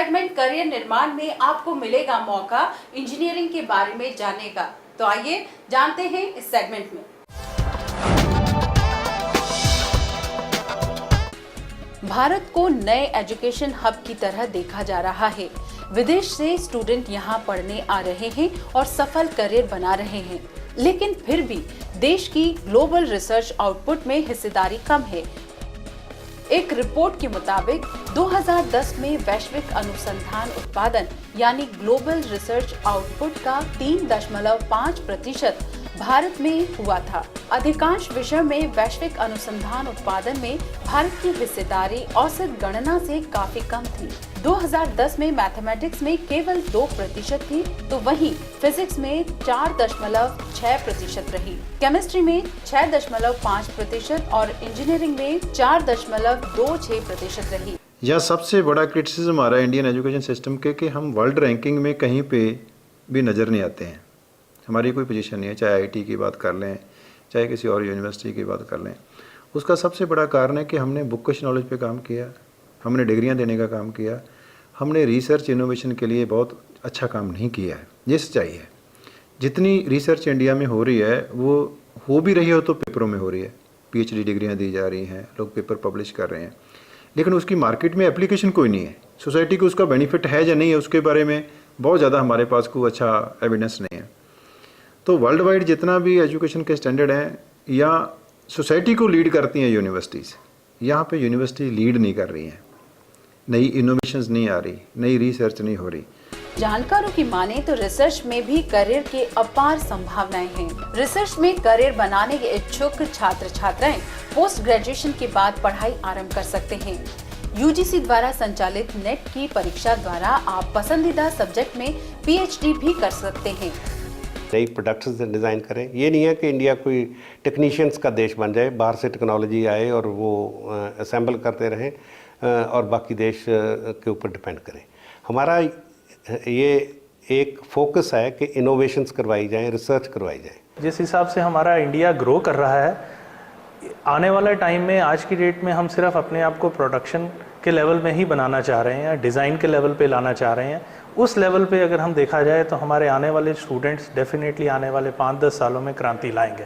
Segment career निर्माण में आपको मिलेगा मौका इंजीनियरिंग के बारे में जानने का। तो आइए जानते हैं इस सेगमेंट में। भारत को नए एजुकेशन हब की तरह देखा जा रहा है। विदेश से स्टूडेंट यहां पढ़ने आ रहे हैं और सफल करियर बना रहे हैं, लेकिन फिर भी देश की ग्लोबल रिसर्च आउटपुट में हिस्सेदारी कम है। एक रिपोर्ट के मुताबिक 2010 में वैश्विक अनुसंधान उत्पादन यानी ग्लोबल रिसर्च आउटपुट का 3.5% भारत में हुआ था। अधिकांश विषयों में वैश्विक अनुसंधान उत्पादन में भारत की हिस्सेदारी औसत गणना से काफी कम थी। 2010 में मैथमेटिक्स में केवल 2% थी, तो वहीं फिजिक्स में 4.6% रही, केमिस्ट्री में 6.5% और इंजीनियरिंग में 4.26% रही। यह सबसे बड़ा क्रिटिसिज्म हमारा इंडियन एजुकेशन सिस्टम के कि हम वर्ल्ड रैंकिंग में कहीं पे भी नज़र नहीं आते हैं। हमारी कोई पोजीशन नहीं है, चाहे आईटी की बात कर लें, चाहे किसी और यूनिवर्सिटी की बात कर लें। उसका सबसे बड़ा कारण है कि हमने बुकिश नॉलेज पे काम किया, हमने डिग्रियां देने का काम किया, हमने रिसर्च इनोवेशन के लिए बहुत अच्छा काम नहीं किया है। ये सच्चाई है। जितनी रिसर्च इंडिया में हो रही है वो हो भी रही हो तो पेपरों में हो रही है, पीएचडी डिग्रियाँ दी जा रही हैं, लोग पेपर पब्लिश कर रहे हैं, लेकिन उसकी मार्केट में एप्लीकेशन कोई नहीं है। सोसाइटी को उसका बेनिफिट है या नहीं है उसके बारे में बहुत ज़्यादा हमारे पास कोई अच्छा एविडेंस नहीं है। तो वर्ल्ड वाइड जितना भी एजुकेशन के स्टैंडर्ड हैं या सोसाइटी को लीड करती हैं यूनिवर्सिटीज़, यहाँ पे यूनिवर्सिटी लीड नहीं कर रही हैं, नई इनोवेशंस नहीं आ रही, नई रिसर्च नहीं हो रही। जानकारों की माने तो रिसर्च में भी करियर के अपार संभावनाएं हैं। रिसर्च में करियर बनाने के इच्छुक छात्र छात्राएं पोस्ट ग्रेजुएशन के बाद पढ़ाई आरंभ कर सकते हैं। यूजीसी द्वारा संचालित नेट की परीक्षा द्वारा आप पसंदीदा सब्जेक्ट में पीएचडी भी कर सकते हैं। नई प्रोडक्ट्स डिज़ाइन करें। ये नहीं है कि इंडिया कोई टेक्नीशियंस का देश बन जाए, बाहर से टेक्नोलॉजी आए और वो असेंबल करते रहें और बाकी देश के ऊपर डिपेंड करें। हमारा ये एक फोकस है कि इनोवेशंस करवाई जाएं, रिसर्च करवाई जाए। जिस हिसाब से हमारा इंडिया ग्रो कर रहा है, आने वाले टाइम में आज की डेट में हम सिर्फ अपने आप को प्रोडक्शन के लेवल में ही बनाना चाह रहे हैं, डिज़ाइन के लेवल पे लाना चाह रहे हैं। उस लेवल पे अगर हम देखा जाए तो हमारे आने वाले स्टूडेंट्स डेफिनेटली आने वाले 5-10 सालों में क्रांति लाएंगे।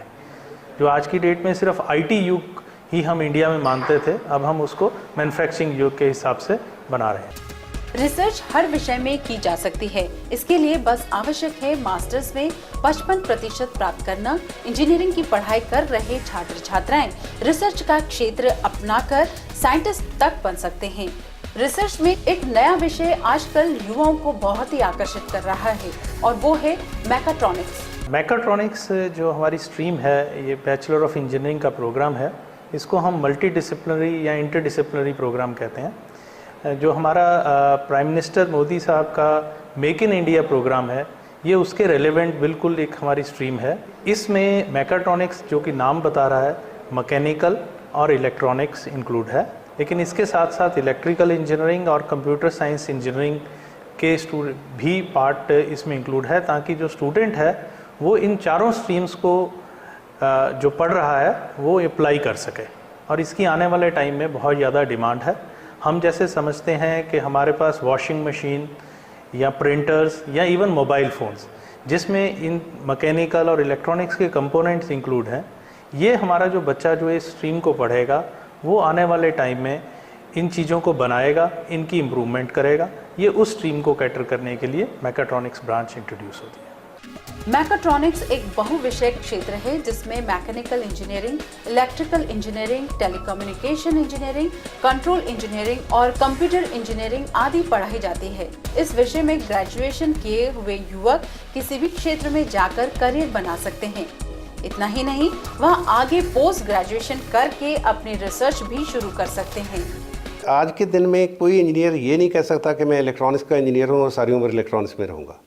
जो आज की डेट में सिर्फ आईटी युग ही हम इंडिया में मानते थे, अब हम उसको मैन्युफैक्चरिंग युग के हिसाब से बना रहे हैं। रिसर्च हर विषय में की जा सकती है। इसके लिए बस आवश्यक है मास्टर्स में 55% प्राप्त करना। इंजीनियरिंग की पढ़ाई कर रहे छात्र छात्राएं रिसर्च का क्षेत्र अपनाकर साइंटिस्ट तक बन सकते हैं। रिसर्च में एक नया विषय आजकल युवाओं को बहुत ही आकर्षित कर रहा है और वो है मैकाट्रॉनिक्स। मैकाट्रॉनिक्स जो हमारी स्ट्रीम है, ये बैचलर ऑफ इंजीनियरिंग का प्रोग्राम है। इसको हम मल्टी डिसिप्लिनरी या इंटरडिसिप्लिनरी प्रोग्राम कहते हैं। जो हमारा प्राइम मिनिस्टर मोदी साहब का मेक इन इंडिया प्रोग्राम है, ये उसके रेलेवेंट बिल्कुल एक हमारी स्ट्रीम है। इसमें मैकाट्रॉनिक्स जो कि नाम बता रहा है, मैकेनिकल और इलेक्ट्रॉनिक्स इंक्लूड है, लेकिन इसके साथ साथ इलेक्ट्रिकल इंजीनियरिंग और कंप्यूटर साइंस इंजीनियरिंग के भी पार्ट इसमें इंक्लूड है, ताकि जो स्टूडेंट है वो इन चारों स्ट्रीम्स को जो पढ़ रहा है वो अप्लाई कर सके। और इसकी आने वाले टाइम में बहुत ज़्यादा डिमांड है। हम जैसे समझते हैं कि हमारे पास वॉशिंग मशीन या प्रिंटर्स या इवन मोबाइल फ़ोन्स, जिसमें इन मैकेनिकल और इलेक्ट्रॉनिक्स के कंपोनेंट्स इंक्लूड हैं, ये हमारा जो बच्चा जो इस स्ट्रीम को पढ़ेगा वो आने वाले टाइम में इन चीज़ों को बनाएगा, इनकी इम्प्रूवमेंट करेगा। ये उस स्ट्रीम को कैटर करने के लिए मैकाट्रॉनिक्स ब्रांच इंट्रोड्यूस होती है। मैकाट्रॉनिक्स एक बहुविषय क्षेत्र है जिसमें mechanical engineering, electrical engineering, telecommunication engineering, control engineering और कंप्यूटर इंजीनियरिंग आदि पढ़ाई जाती है। इस विषय में ग्रेजुएशन किए हुए युवक किसी भी क्षेत्र में जाकर करियर बना सकते हैं। इतना ही नहीं, वह आगे पोस्ट ग्रेजुएशन करके अपनी रिसर्च भी शुरू कर सकते हैं। आज के दिन में कोई इंजीनियर ये नहीं कह सकता कि मैं इलेक्ट्रॉनिक्स का इंजीनियर हूँ और सारी उम्र इलेक्ट्रॉनिक्स में रहूँगा।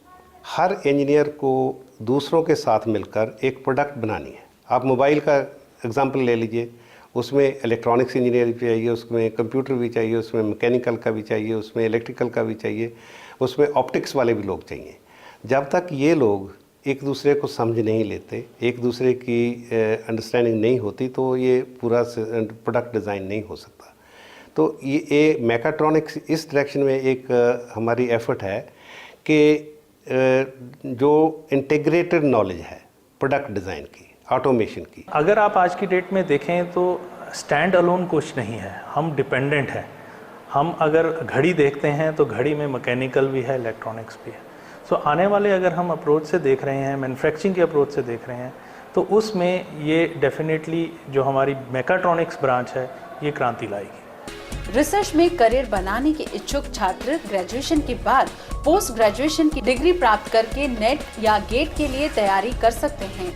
हर इंजीनियर को दूसरों के साथ मिलकर एक प्रोडक्ट बनानी है। आप मोबाइल का एग्जांपल ले लीजिए, उसमें इलेक्ट्रॉनिक्स इंजीनियर भी चाहिए, उसमें कंप्यूटर भी चाहिए, उसमें मैकेनिकल का भी चाहिए, उसमें इलेक्ट्रिकल का भी चाहिए, उसमें ऑप्टिक्स वाले भी लोग चाहिए। जब तक ये लोग एक दूसरे को समझ नहीं लेते, एक दूसरे की अंडरस्टैंडिंग नहीं होती, तो ये पूरा प्रोडक्ट डिज़ाइन नहीं हो सकता। तो ये मैकाट्रॉनिक्स इस डायरेक्शन में एक हमारी एफर्ट है कि जो इंटीग्रेटेड नॉलेज है प्रोडक्ट डिज़ाइन की, ऑटोमेशन की। अगर आप आज की डेट में देखें तो स्टैंड अलोन कुछ नहीं है, हम डिपेंडेंट हैं। हम अगर घड़ी देखते हैं तो घड़ी में मैकेनिकल भी है, इलेक्ट्रॉनिक्स भी है। सो आने वाले अगर हम अप्रोच से देख रहे हैं, मैन्युफैक्चरिंग के अप्रोच से देख रहे हैं, तो उसमें ये डेफिनेटली जो हमारी मैकाट्रॉनिक्स ब्रांच है ये क्रांति लाएगी। रिसर्च में करियर बनाने के इच्छुक छात्र ग्रेजुएशन के बाद पोस्ट ग्रेजुएशन की डिग्री प्राप्त करके नेट या गेट के लिए तैयारी कर सकते हैं।